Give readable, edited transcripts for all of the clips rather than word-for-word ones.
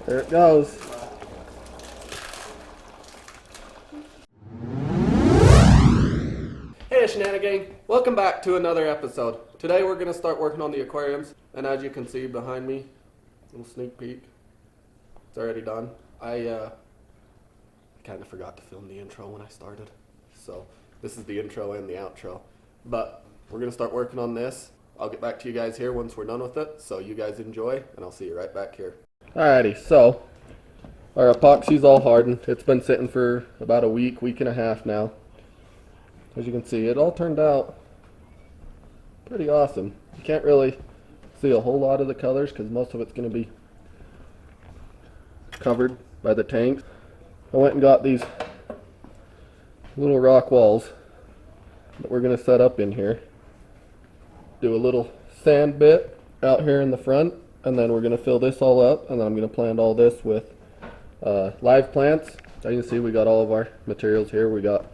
There it goes. Hey Shenanigang, welcome back to another episode. Today we're going to start working on the aquariums, and as you can see behind me, little sneak peek, it's already done. I kind of forgot to film the intro when I started, so this is the intro and the outro. But we're going to start working on this. I'll get back to you guys here once we're done with it, so you guys enjoy, and I'll see you right back here. Alrighty, so our epoxy's all hardened. It's been sitting for about a week and a half now. As you can see, it all turned out pretty awesome. You can't really see a whole lot of the colors because most of it's going to be covered by the tank. I went and got these little rock walls that we're going to set up in here. Do a little sand bit out here in the front, and then we're going to fill this all up, and then I'm going to plant all this with live plants. As you can see, we got all of our materials here. We got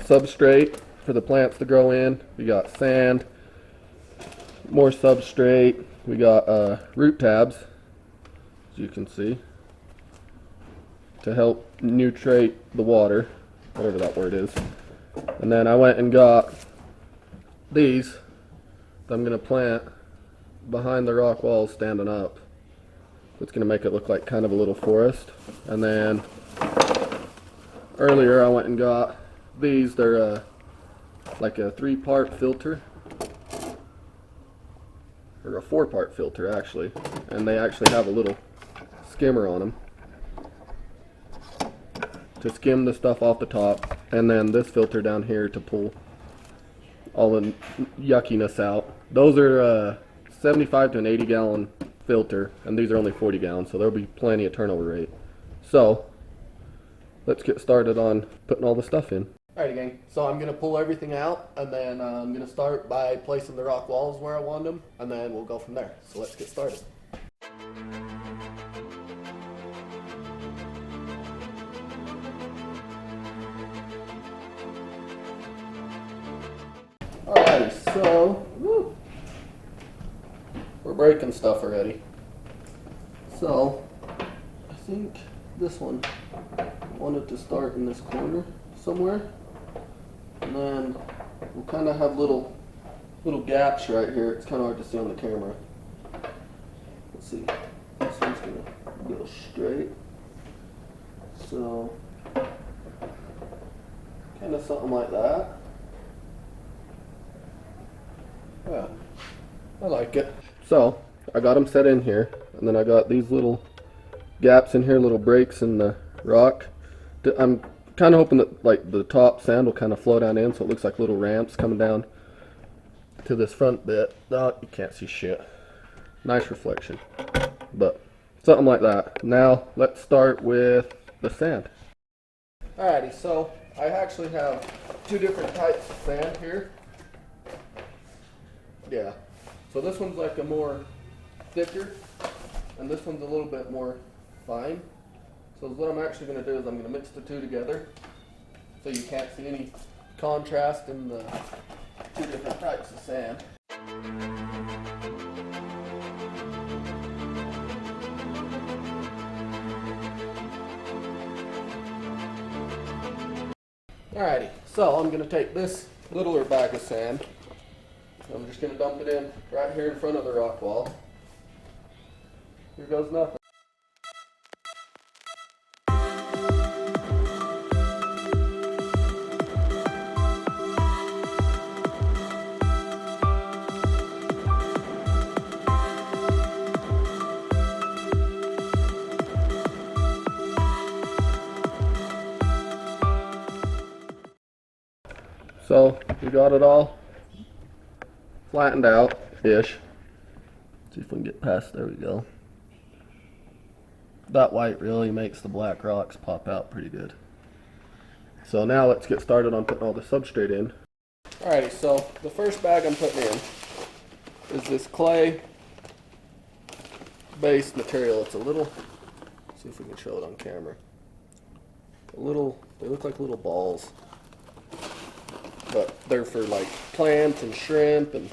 substrate for the plants to grow in. We got sand, more substrate. We got root tabs, as you can see, to help nutrate the water, whatever that word is. And then I went and got these that I'm going to plant behind the rock walls standing up. It's going to make it look like kind of a little forest. And then earlier I went and got these. They're like a 3-part filter, or a 4-part filter actually, and they actually have a little skimmer on them to skim the stuff off the top, and then this filter down here to pull all the yuckiness out. Those are 75 to an 80 gallon filter, and these are only 40 gallons, so there'll be plenty of turnover rate. So let's get started on putting all the stuff in. Alrighty gang, so I'm going to pull everything out, and then I'm going to start by placing the rock walls where I want them, and then we'll go from there. So let's get started. Alrighty, so we're breaking stuff already. So I think this one wanted to start in this corner somewhere, and then we'll kind of have little gaps right here. It's kind of hard to see on the camera. Let's see. This one's gonna go straight. So kind of something like that. Yeah, I like it. So I got them set in here, and then I got these little gaps in here, little breaks in the rock. I'm kind of hoping that like the top sand will kind of flow down in, so it looks like little ramps coming down to this front bit. Oh, you can't see shit. Nice reflection, but something like that. Now let's start with the sand. Alrighty, so I actually have 2 different types of sand here. Yeah, so this one's like a more thicker, and this one's a little bit more fine. So what I'm actually going to do is I'm going to mix the 2 together, so you can't see any contrast in the 2 different types of sand. Alrighty, so I'm going to take this littler bag of sand. I'm just going to dump it in right here in front of the rock wall. Here goes nothing. So we got it all flattened out-ish. See if we can get past, there we go. That white really makes the black rocks pop out pretty good. So now let's get started on putting all the substrate in. Alrighty, so the first bag I'm putting in is this clay based material. It's a little, let's see if we can show it on camera. They look like little balls, but they're for like plants and shrimp and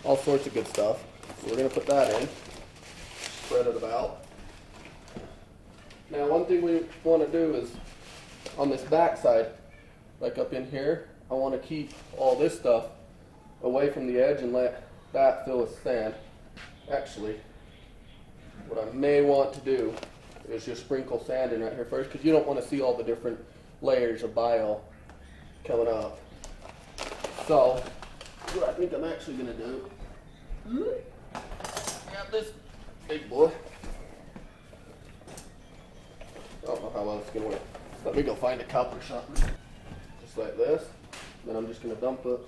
all sorts of good stuff. So we're going to put that in. spread it about. Now one thing we want to do is on this back side, like up in here, I want to keep all this stuff away from the edge and let that fill with sand. Actually, what I may want to do is just sprinkle sand in right here first, because you don't want to see all the different layers of bile coming up. So what I think I'm actually going to do, got this big boy. I don't know how well it's going to work. Let me go find a cup or something. Just like this. Then I'm just going to dump it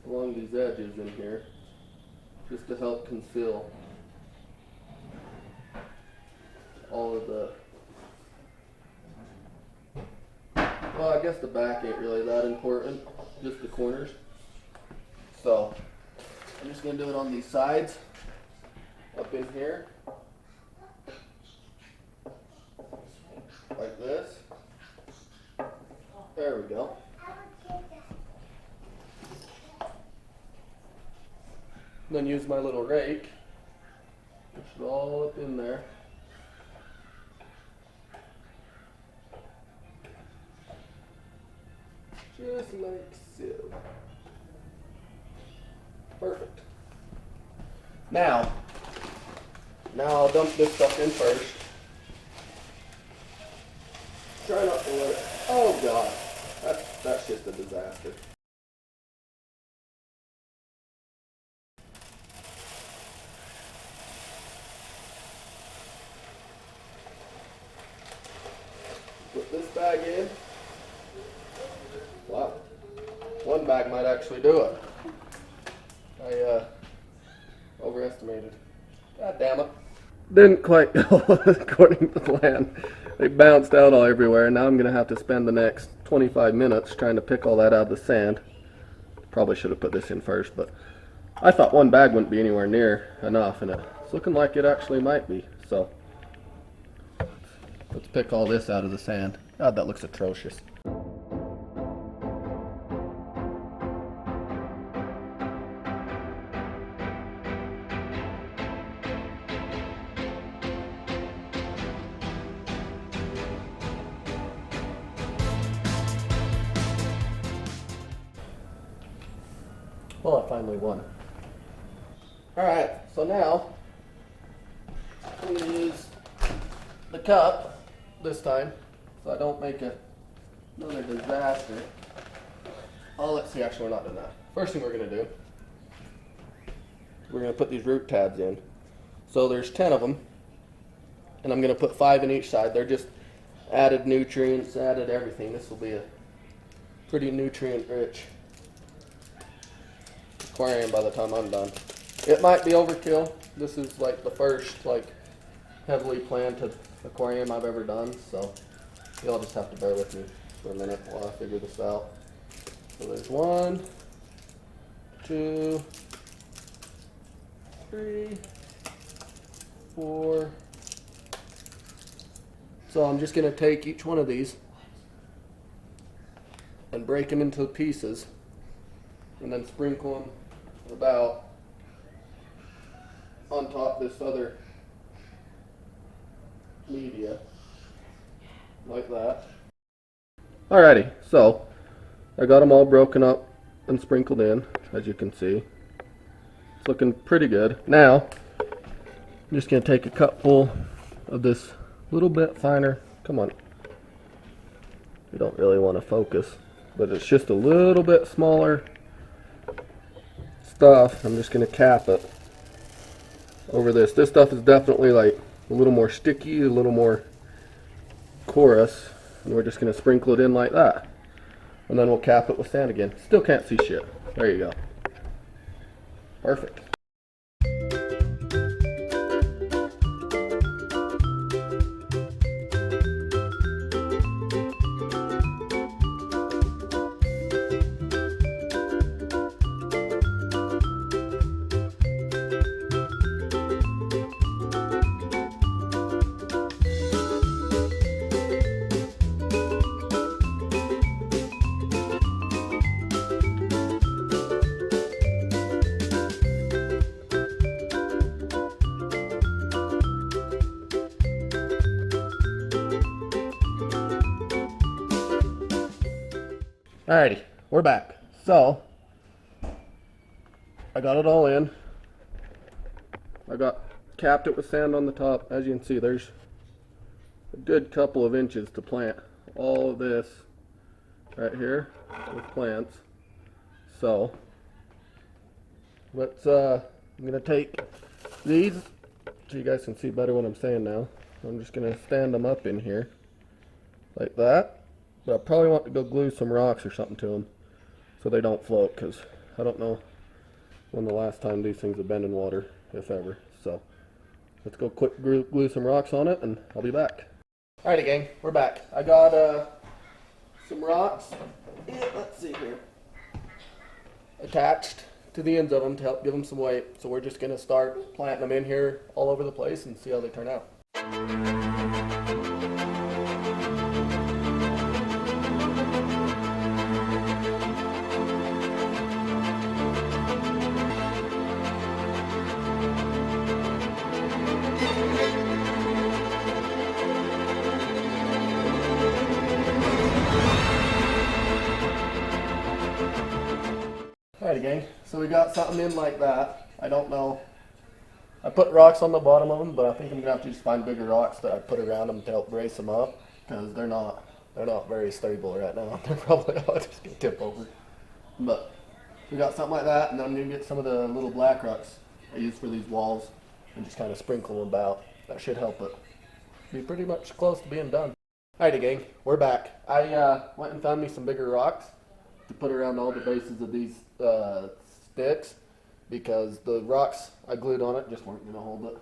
along these edges in here, just to help conceal all of the, well, I guess the back ain't really that important, just the corners. So I'm just going to do it on these sides up in here, like this. There we go. Then use my little rake, push it all up in there. Just like so. Perfect. Now I'll dump this stuff in first. Try not to let it, oh God, that's just a disaster. Put this bag in. Wow, one bag might actually do it. I overestimated. God damn it. Didn't quite go according to plan. They bounced out all everywhere, and now I'm going to have to spend the next 25 minutes trying to pick all that out of the sand. Probably should have put this in first, but I thought one bag wouldn't be anywhere near enough, and it's looking like it actually might be. So let's pick all this out of the sand. God, that looks atrocious. Well, I finally won. Alright, so now I'm going to use the cup this time so I don't make another disaster. Oh, let's see, actually we're not doing that. First thing we're going to do, we're going to put these root tabs in. So there's 10 of them, and I'm going to put 5 in each side. They're just added nutrients, added everything. This will be a pretty nutrient rich aquarium by the time I'm done. It might be overkill. This is like the first heavily planted aquarium I've ever done, so you'll just have to bear with me for a minute while I figure this out. So there's 1, 2, 3, 4. So I'm just going to take each one of these and break them into pieces and then sprinkle them about on top of this other media, like that. Alrighty, so I got them all broken up and sprinkled in, as you can see. It's looking pretty good. Now, I'm just going to take a cupful of this little bit finer, come on, you don't really want to focus, but it's just a little bit smaller stuff. I'm just going to cap it over this. This stuff is definitely like a little more sticky, a little more porous, and we're just going to sprinkle it in like that, and then we'll cap it with sand again. Still can't see shit. There you go. Perfect. Alrighty, we're back. So, I got it all in. I capped it with sand on the top. As you can see, there's a good couple of inches to plant all of this right here with plants. So, I'm gonna take these so you guys can see better what I'm saying now. I'm just gonna stand them up in here like that. But I probably want to go glue some rocks or something to them so they don't float, because I don't know when the last time these things have been in water, if ever. So let's go quick glue some rocks on it and I'll be back. Alrighty gang, we're back. I got some rocks, let's see here, attached to the ends of them to help give them some weight. So we're just going to start planting them in here all over the place and see how they turn out. Alrighty gang, so we got something in like that. I don't know. I put rocks on the bottom of them, but I think I'm gonna have to just find bigger rocks that I put around them to help brace them up, because they're not very stable right now. They're probably all just gonna tip over. But we got something like that, and then I'm gonna get some of the little black rocks I use for these walls and just kind of sprinkle them about. That should help it. Be pretty much close to being done. Alrighty gang, we're back. I went and found me some bigger rocks to put around all the bases of these sticks, because the rocks I glued on it just weren't going to hold it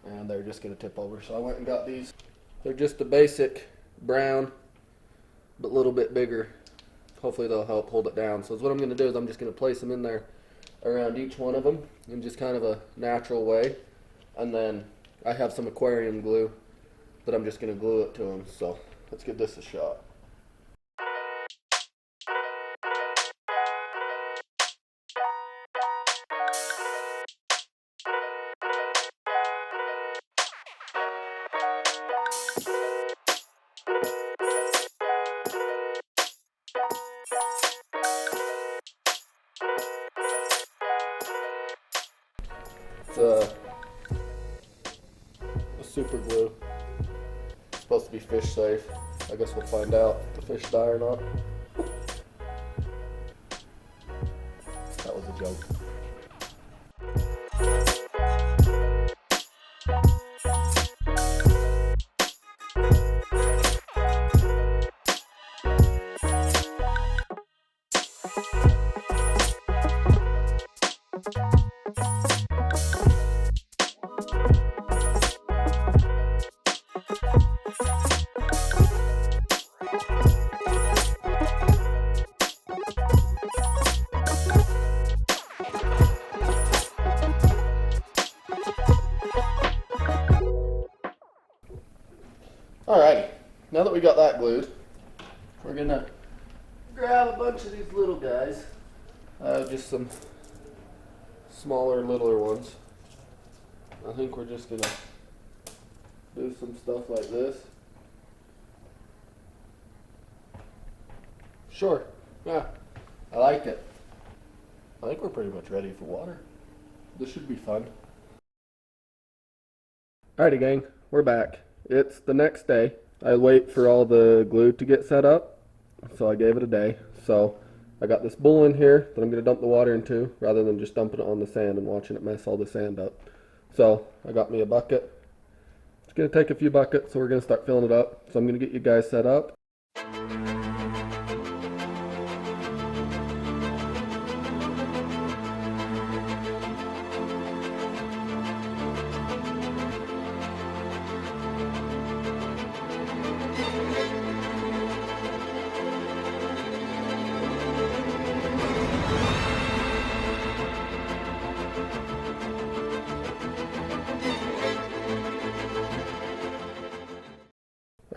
and they're just going to tip over. So I went and got these. They're just the basic brown but a little bit bigger. Hopefully they'll help hold it down. So what I'm going to do is I'm just going to place them in there around each one of them in just kind of a natural way, and then I have some aquarium glue that I'm just going to glue it to them. So let's give this a shot. It's a super glue. It's supposed to be fish safe. I guess we'll find out if the fish die or not. That was a joke. Alrighty, now that we got that glued, we're gonna grab a bunch of these little guys. Just some smaller, littler ones. I think we're just gonna do some stuff like this. Sure, yeah, I like it. I think we're pretty much ready for water. This should be fun. Alrighty gang, we're back. It's the next day. I wait for all the glue to get set up, so I gave it a day. So I got this bowl in here that I'm going to dump the water into, rather than just dumping it on the sand and watching it mess all the sand up. So I got me a bucket. It's going to take a few buckets, so we're going to start filling it up. So I'm going to get you guys set up.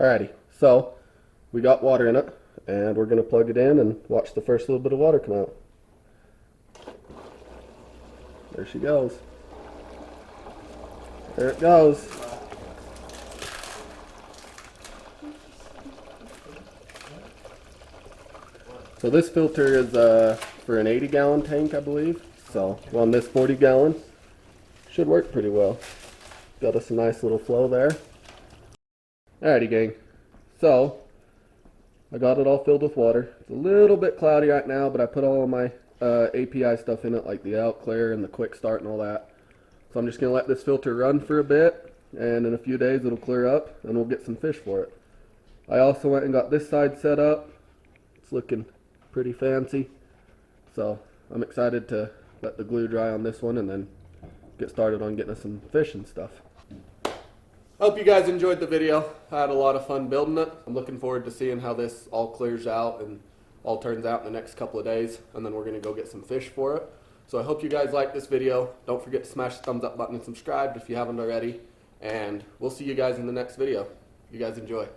Alrighty, so we got water in it, and we're going to plug it in and watch the first little bit of water come out. There she goes. There it goes. So this filter is for an 80-gallon tank, I believe. So on this 40-gallon, should work pretty well. Got us a nice little flow there. Alrighty, gang. So I got it all filled with water. It's a little bit cloudy right now, but I put all of my API stuff in it, like the out clear and the quick start and all that. So I'm just gonna let this filter run for a bit, and in a few days it'll clear up and we'll get some fish for it. I also went and got this side set up. It's looking pretty fancy. So I'm excited to let the glue dry on this one and then get started on getting us some fish and stuff. Hope you guys enjoyed the video. I had a lot of fun building it. I'm looking forward to seeing how this all clears out and all turns out in the next couple of days, and then we're gonna go get some fish for it. So I hope you guys liked this video. Don't forget to smash the thumbs up button and subscribe if you haven't already, and we'll see you guys in the next video. You guys enjoy.